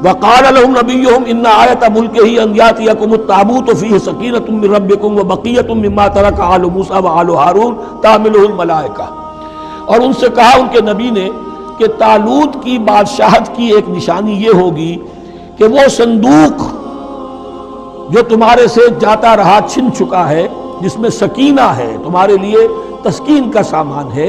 وقال لهم نبيهم ان آية ملكه ان يأتيكم التابوت فيه سكينة من ربكم وبقية مما ترك آل موسى وآل هارون تحمله الملائكة. اور ان سے کہا ان کے نبی نے کہ طالوت کی بادشاہت کی ایک نشانی یہ ہوگی کہ وہ صندوق جو تمہارے سے جاتا رہا چھن چکا ہے، جس میں سکینہ ہے، تمہارے لیے تسکین کا سامان ہے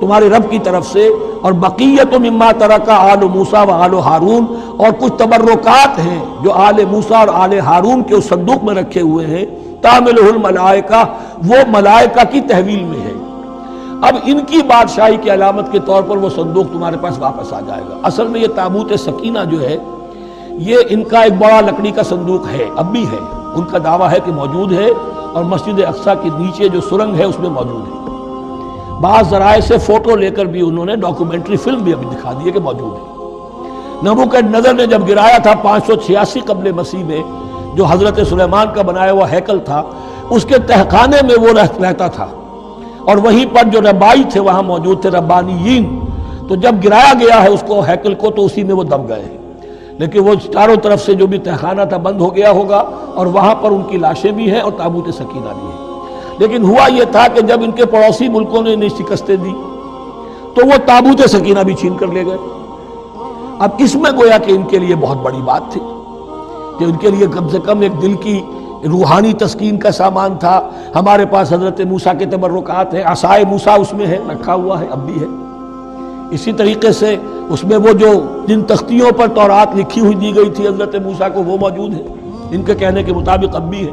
تمہارے رب کی طرف سے، اور بقیت مما ترک آل موسیٰ و آل ہارون، اور کچھ تبرکات ہیں جو آل موسیٰ اور آل ہارون کے اس صندوق میں رکھے ہوئے ہیں، تحملہ الملائکہ، وہ ملائکہ کی تحویل میں ہے. اب ان کی بادشاہی کی علامت کے طور پر وہ صندوق تمہارے پاس واپس آ جائے گا. اصل میں یہ تابوت سکینہ جو ہے یہ ان کا ایک بڑا لکڑی کا صندوق ہے، اب بھی ہے، ان کا دعویٰ ہے کہ موجود ہے، اور مسجد اقصیٰ کے نیچے جو سرنگ ہے اس میں موجود ہے. بعض ذرائع سے فوٹو لے کر بھی انہوں نے ڈاکومنٹری فلم بھی ابھی دکھا دی ہے کہ موجود ہے. نبوکدنضر نے جب گرایا تھا 586 قبل مسیح میں، جو حضرت سلیمان کا بنایا ہوا ہیکل تھا، اس کے تہخانے میں وہ رہتا تھا، اور وہیں پر جو ربائی تھے وہاں موجود تھے، ربانیین. تو جب گرایا گیا ہے اس کو ہیکل کو، تو اسی میں وہ دب گئے ہیں. لیکن وہ چاروں طرف سے جو بھی تہخانہ تھا بند ہو گیا ہوگا، اور وہاں پر ان کی لاشیں بھی ہیں اور تابوت سکینہ بھی ہے. لیکن ہوا یہ تھا کہ جب ان کے پڑوسی ملکوں نے انہیں شکستیں دی تو وہ تابوت سکینہ بھی چھین کر لے گئے. اب اس میں گویا کہ ان کے لیے بہت بڑی بات تھی کہ ان کے لیے کم سے کم ایک دل کی روحانی تسکین کا سامان تھا. ہمارے پاس حضرت موسیٰ کے تبرکات ہیں، عصائے موسیٰ اس میں ہے، رکھا ہوا ہے، اب بھی ہے. اسی طریقے سے اس میں وہ جو جن تختیوں پر تورات لکھی ہوئی دی گئی تھی حضرت موسیٰ کو، وہ موجود ہے، ان کے کہنے کے مطابق اب بھی ہے.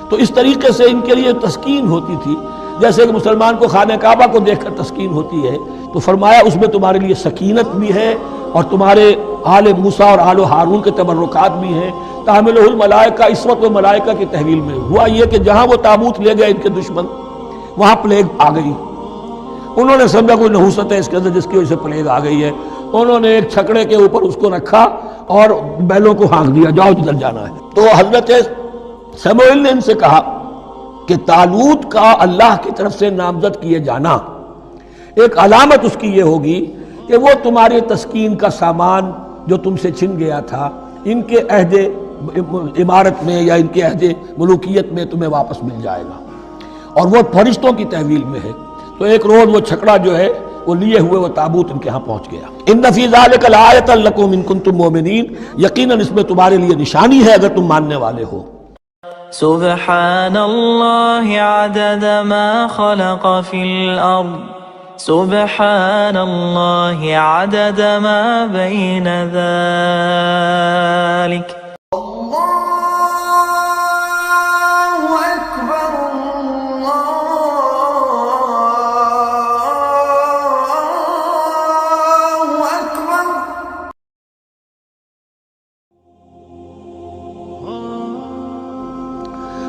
تو اس طریقے سے ان کے لیے تسکین ہوتی تھی، جیسے کہ مسلمان کو خانہ کعبہ کو دیکھ کر تسکین ہوتی ہے. تو فرمایا اس میں تمہارے لیے سکینت بھی ہے، اور تمہارے آل موسیٰ اور آل ہارون کے تبرکات بھی ہیں. تحملہ الملائکہ، اس وقت وہ ملائکہ کی تحویل میں. ہوا یہ کہ جہاں وہ تابوت لے گئے ان کے دشمن، وہاں پلیگ آ گئی. انہوں نے سمجھا کوئی نحوست ہے اس کے اندر جس کی وجہ سے پلیگ آ گئی ہے. انہوں نے ایک چھکڑے کے اوپر اس کو رکھا اور بیلوں کو ہانک دیا، جاؤ جدھر جانا ہے. تو حضرت سموئیل نے ان سے کہا کہ طالوت کا اللہ کی طرف سے نامزد کیے جانا ایک علامت اس کی یہ ہوگی کہ وہ تمہاری تسکین کا سامان جو تم سے چھن گیا تھا، ان کے عہد عمارت میں یا ان کے عہد ملوکیت میں تمہیں واپس مل جائے گا، اور وہ فرشتوں کی تحویل میں ہے. تو ایک روز وہ چھکڑا جو ہے وہ لیے ہوئے وہ تابوت ان کے ہاں پہنچ گیا. ان فی ذلک لآیۃ لکم ان کنتم مؤمنین، یقیناً اس میں تمہارے لیے نشانی ہے اگر تم ماننے والے ہو. سبحان اللہ عدد ما خلق فی الارض، سبحان اللہ عدد ما بین ذلک.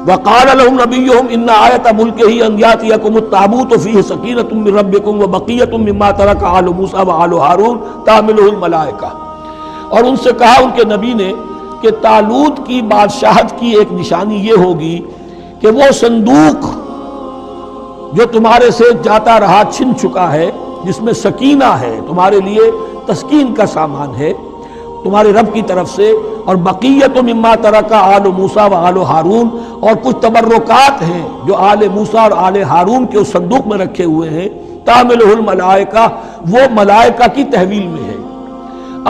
وقال لهم نبيهم ان آية ملكه ان يأتيكم التابوت فيه سكينة من ربكم وبقية مما ترك آل موسى وآل هارون تحمله الملائكة. اور ان سے کہا ان کے نبی نے کہ طالوت کی بادشاہت کی ایک نشانی یہ ہوگی کہ وہ صندوق جو تمہارے سے جاتا رہا چھن چکا ہے، جس میں سکینہ ہے، تمہارے لیے تسکین کا سامان ہے تمہارے رب کی طرف سے، اور بقیت مما ترک آل موسیٰ و آل ہارون، اور کچھ تبرکات ہیں جو آل موسیٰ اور آل ہارون کے اس صندوق میں رکھے ہوئے ہیں، تحملہ الملائکہ، وہ ملائکہ کی تحویل میں ہے.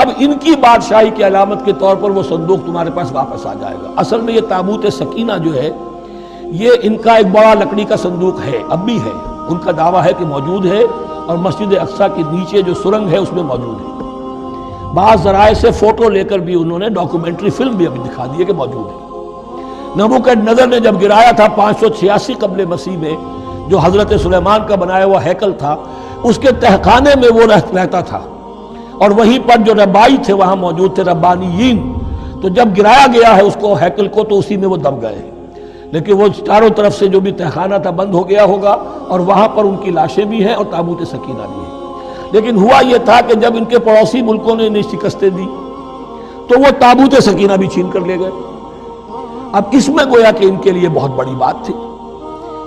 اب ان کی بادشاہی کی علامت کے طور پر وہ صندوق تمہارے پاس واپس آ جائے گا. اصل میں یہ تابوت سکینہ جو ہے یہ ان کا ایک بڑا لکڑی کا صندوق ہے، اب بھی ہے، ان کا دعویٰ ہے کہ موجود ہے، اور مسجد اقصیٰ کے نیچے جو سرنگ ہے اس میں موجود ہے. بعض ذرائع سے فوٹو لے کر بھی انہوں نے ڈاکومنٹری فلم بھی ابھی دکھا دی ہے کہ موجود ہے. نبوکدنضر نے جب گرایا تھا 586 قبل مسیح میں، جو حضرت سلیمان کا بنایا ہوا ہیکل تھا، اس کے تہخانے میں وہ رہتا تھا، اور وہیں پر جو ربائی تھے وہاں موجود تھے، ربانیین. تو جب گرایا گیا ہے اس کو ہیکل کو، تو اسی میں وہ دب گئے. لیکن وہ چاروں طرف سے جو بھی تہخانہ تھا بند ہو گیا ہوگا، اور وہاں پر ان کی لاشیں بھی ہیں اور تابوت سکینہ بھی ہے. لیکن ہوا یہ تھا کہ جب ان کے پڑوسی ملکوں نے انہیں شکستیں دی تو وہ تابوت سکینہ بھی چھین کر لے گئے. اب اس میں گویا کہ ان کے لیے بہت بڑی بات تھی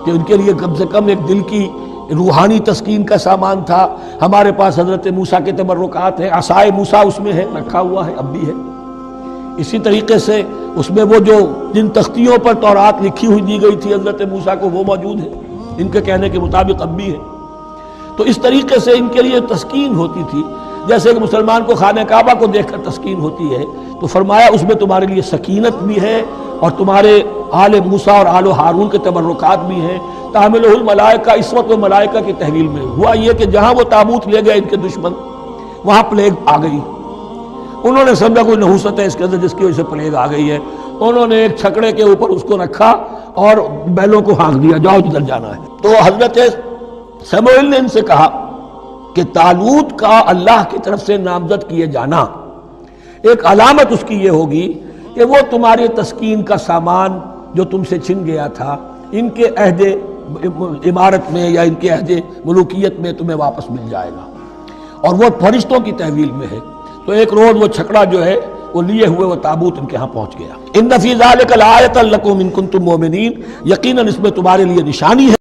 کہ ان کے لیے کم سے کم ایک دل کی روحانی تسکین کا سامان تھا. ہمارے پاس حضرت موسیٰ کے تبرکات ہیں، عصائے موسیٰ اس میں ہے، رکھا ہوا ہے، اب بھی ہے. اسی طریقے سے اس میں وہ جو جن تختیوں پر تورات لکھی ہوئی دی گئی تھی حضرت موسیٰ کو، وہ موجود ہے ان کے کہنے کے مطابق، اب بھی ہے. تو اس طریقے سے ان کے لیے تسکین ہوتی تھی، جیسے کہ مسلمان کو خانہ کعبہ کو دیکھ کر تسکین ہوتی ہے. تو فرمایا اس میں تمہارے لیے سکینت بھی ہے، اور تمہارے آل موسیٰ اور آل ہارون کے تبرکات بھی ہیں. تحملہ الملائکہ، اس وقت وہ ملائکہ کی تحویل میں ہوا یہ کہ جہاں وہ تابوت لے گئے ان کے دشمن، وہاں پلیگ آ گئی. انہوں نے سمجھا کوئی نحوست ہے اس کے اندر جس کی وجہ سے پلیگ آ گئی ہے. انہوں نے ایک چھکڑے کے اوپر اس کو رکھا اور بیلوں کو ہانک دیا، جاؤ جدھر جانا ہے. تو حضرت سموئیل نے ان سے کہا کہ طالوت کا اللہ کی طرف سے نامزد کیے جانا ایک علامت اس کی یہ ہوگی کہ وہ تمہاری تسکین کا سامان جو تم سے چھن گیا تھا، ان کے عہد عمارت میں یا ان کے عہد ملوکیت میں تمہیں واپس مل جائے گا، اور وہ فرشتوں کی تحویل میں ہے. تو ایک روز وہ چھکڑا جو ہے وہ لیے ہوئے وہ تابوت ان کے ہاں پہنچ گیا. ان فی ذلک لآیۃ لکم ان کنتم مؤمنین، یقیناً اس میں تمہارے لیے نشانی ہے.